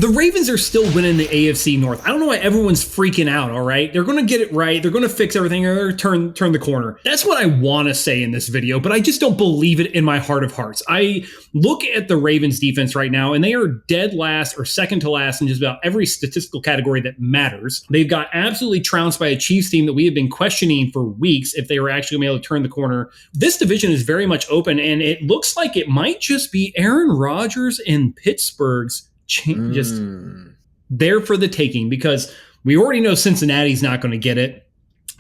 The Ravens are still winning the AFC North. I don't know why everyone's freaking out, all right? They're going to get it right. They're going to fix everything or turn the corner. That's what I want to say in this video, but I just don't believe it in my heart of hearts. I look at the Ravens defense right now, and they are dead last or second to last in just about every statistical category that matters. They've got absolutely trounced by a Chiefs team that we have been questioning for weeks if they were actually going to be able to turn the corner. This division is very much open, and it looks like it might just be Aaron Rodgers and Pittsburgh's just there for the taking, because we already know Cincinnati's not going to get it.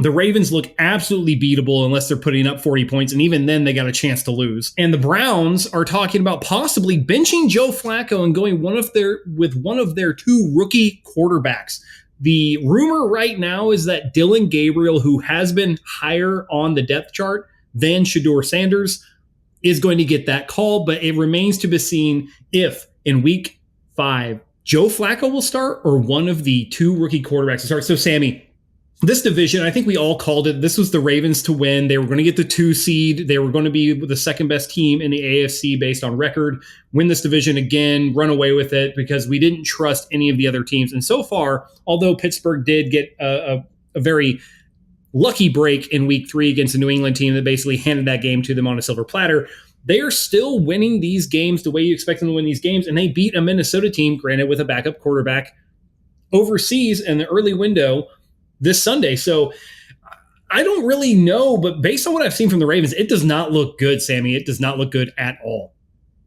The Ravens look absolutely beatable unless they're putting up 40 points, and even then they got a chance to lose. And the Browns are talking about possibly benching Joe Flacco and going with one of their two rookie quarterbacks. The rumor right now is that Dylan Gabriel, who has been higher on the depth chart than Shedeur Sanders, is going to get that call, but it remains to be seen if in week 5, Joe Flacco will start or one of the two rookie quarterbacks will start. So, Sammy, this division, I think we all called it. This was the Ravens to win. They were going to get the 2 seed. They were going to be the second best team in the AFC based on record, win this division again, run away with it because we didn't trust any of the other teams. And so far, although Pittsburgh did get a very lucky break in week 3 against a New England team that basically handed that game to them on a silver platter, they are still winning these games the way you expect them to win these games, and they beat a Minnesota team, granted with a backup quarterback, overseas in the early window this Sunday. So I don't really know, but based on what I've seen from the Ravens, it does not look good, Sammy. It does not look good at all.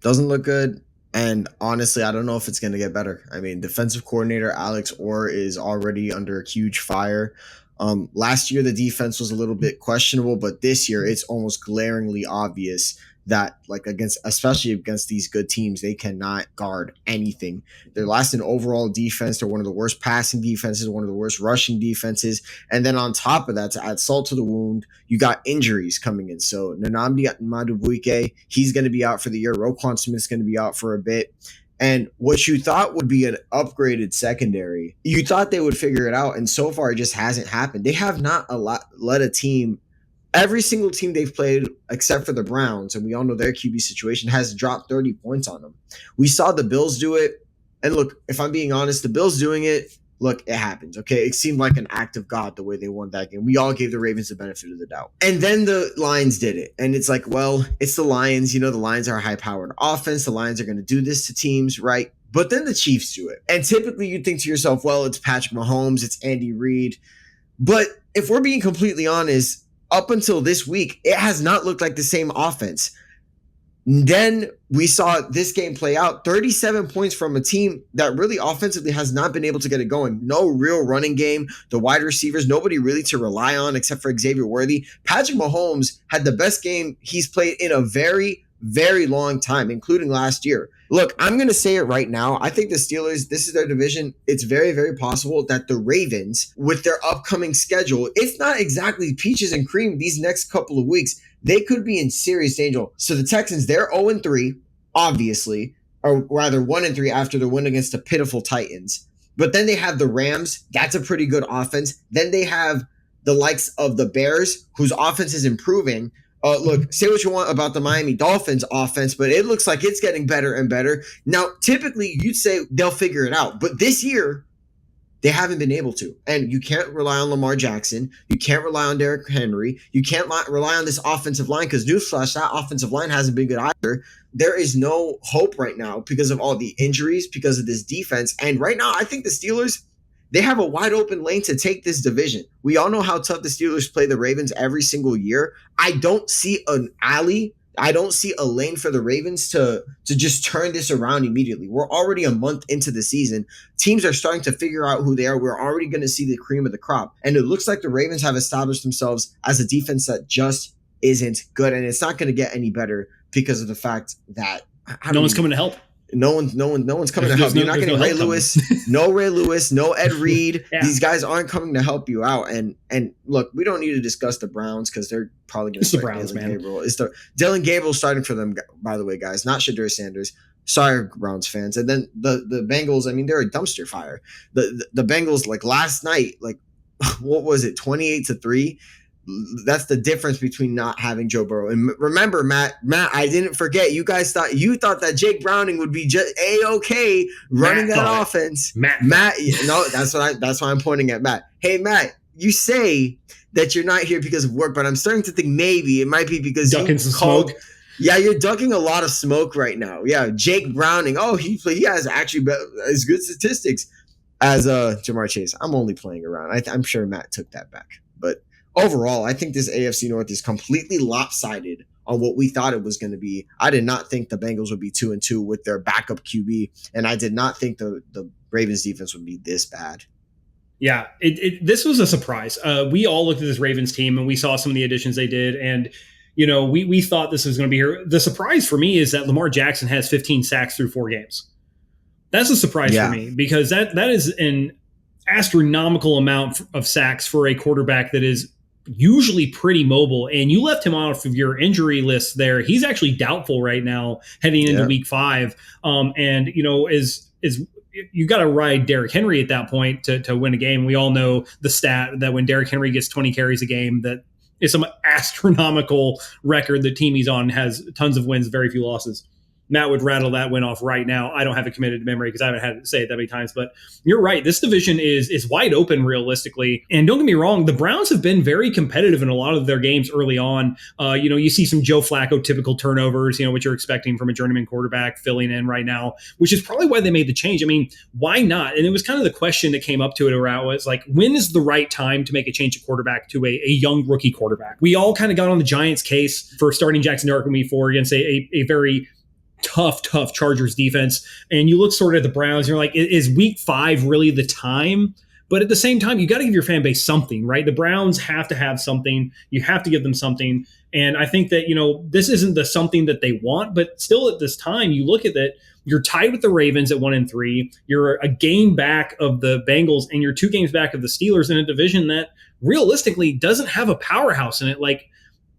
Doesn't look good, and honestly, I don't know if it's going to get better. I mean, defensive coordinator Alex Orr is already under a huge fire. Last year, the defense was a little bit questionable, but this year it's almost glaringly obvious that, like, especially against these good teams, they cannot guard anything. They're last in overall defense. They're one of the worst passing defenses, one of the worst rushing defenses. And then on top of that, to add salt to the wound, you got injuries coming in. So Nnamdi Madubuike, he's going to be out for the year. Roquan Smith's going to be out for a bit. And what you thought would be an upgraded secondary, you thought they would figure it out. And so far, it just hasn't happened. They have not let a team. Every single team they've played, except for the Browns, and we all know their QB situation, has dropped 30 points on them. We saw the Bills do it. And look, if I'm being honest, the Bills doing it, look, it happens, okay? It seemed like an act of God the way they won that game. We all gave the Ravens the benefit of the doubt. And then the Lions did it. And it's like, well, it's the Lions. You know, the Lions are a high-powered offense. The Lions are going to do this to teams, right? But then the Chiefs do it. And typically you'd think to yourself, well, it's Patrick Mahomes, it's Andy Reid. But if we're being completely honest, up until this week, it has not looked like the same offense. Then we saw this game play out, 37 points from a team that really offensively has not been able to get it going. No real running game. The wide receivers, nobody really to rely on except for Xavier Worthy. Patrick Mahomes had the best game he's played in a very, very long time, including last year. Look, I'm going to say it right now. I think the Steelers, this is their division. It's very, very possible that the Ravens, with their upcoming schedule, it's not exactly peaches and cream these next couple of weeks. They could be in serious danger. So the Texans, they're 0-3, obviously, or rather 1-3 after their win against the pitiful Titans. But then they have the Rams. That's a pretty good offense. Then they have the likes of the Bears, whose offense is improving. Look, say what you want about the Miami Dolphins offense, but it looks like it's getting better and better. Now, typically, you'd say they'll figure it out. But this year, they haven't been able to. And you can't rely on Lamar Jackson. You can't rely on Derrick Henry. You can't rely on this offensive line because, newsflash, that offensive line hasn't been good either. There is no hope right now because of all the injuries, because of this defense. And right now, I think the Steelers, they have a wide open lane to take this division. We all know how tough the Steelers play the Ravens every single year. I don't see an alley. I don't see a lane for the Ravens to just turn this around immediately. We're already a month into the season. Teams are starting to figure out who they are. We're already going to see the cream of the crop. And it looks like the Ravens have established themselves as a defense that just isn't good. And it's not going to get any better because of the fact that no one's coming to help. No one's coming to help. You're not getting Ray Lewis, no Ed Reed. Yeah. These guys aren't coming to help you out. And look, we don't need to discuss the Browns because they're probably going to start Browns, Dylan man. Gabriel. It's the Dylan Gabriel starting for them, by the way, guys, not Shedeur Sanders. Sorry, Browns fans. And then the Bengals, I mean, they're a dumpster fire. The Bengals, like last night, like what was it, 28-3? That's the difference between not having Joe Burrow. And remember, Matt, I didn't forget. You guys thought that Jake Browning would be just A-okay running that offense. Matt, no, that's why I'm pointing at Matt. Hey, Matt, you say that you're not here because of work, but I'm starting to think maybe it might be because ducking some smoke. Yeah, you're ducking a lot of smoke right now. Yeah, Jake Browning. Oh, he has actually as good statistics as Jamar Chase. I'm only playing around. I'm sure Matt took that back, but overall, I think this AFC North is completely lopsided on what we thought it was going to be. I did not think the Bengals would be 2-2 with their backup QB, and I did not think the Ravens defense would be this bad. Yeah, this was a surprise. We all looked at this Ravens team and we saw some of the additions they did, and we thought this was going to be here. The surprise for me is that Lamar Jackson has 15 sacks through 4 games. That's a surprise for me because that is an astronomical amount of sacks for a quarterback that is usually pretty mobile, and you left him off of your injury list there. He's actually doubtful right now heading into week 5. And is you got to ride Derrick Henry at that point to win a game. We all know the stat that when Derrick Henry gets 20 carries a game, that is some astronomical record the team he's on has tons of wins, very few losses. Matt would rattle that win off right now. I don't have it committed to memory because I haven't had to say it that many times, but you're right. This division is wide open realistically. And don't get me wrong, the Browns have been very competitive in a lot of their games early on. You see some Joe Flacco typical turnovers, what you're expecting from a journeyman quarterback filling in right now, which is probably why they made the change. I mean, why not? And it was kind of the question that came up to it around was like, when is the right time to make a change of quarterback to a young rookie quarterback? We all kind of got on the Giants case for starting Jackson Dart in week 4 against a very tough Chargers defense. And you look sort of at the Browns, and you're like, is week 5 really the time? But at the same time, you got to give your fan base something, right? The Browns have to have something. You have to give them something. And I think that, this isn't the something that they want, but still at this time, you look at that, you're tied with the Ravens at 1-3. You're a game back of the Bengals, and you're 2 games back of the Steelers in a division that realistically doesn't have a powerhouse in it. Like,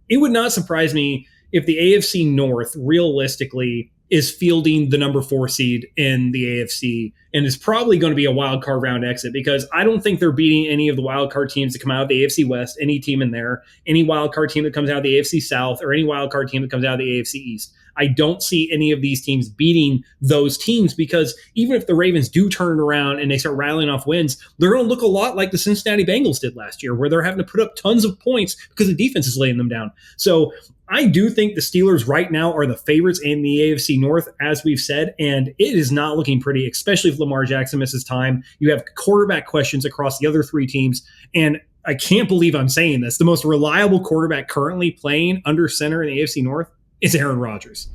it would not surprise me if the AFC North realistically is fielding the number 4 seed in the AFC and is probably going to be a wild card round exit, because I don't think they're beating any of the wild card teams that come out of the AFC West, any team in there, any wild card team that comes out of the AFC South, or any wild card team that comes out of the AFC East. I don't see any of these teams beating those teams, because even if the Ravens do turn around and they start rattling off wins, they're going to look a lot like the Cincinnati Bengals did last year, where they're having to put up tons of points because the defense is laying them down. So I do think the Steelers right now are the favorites in the AFC North, as we've said, and it is not looking pretty, especially if Lamar Jackson misses time. You have quarterback questions across the other 3 teams, and I can't believe I'm saying this. The most reliable quarterback currently playing under center in the AFC North is Aaron Rodgers.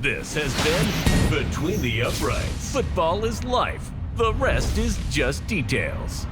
This has been Between the Uprights. Football is life. The rest is just details.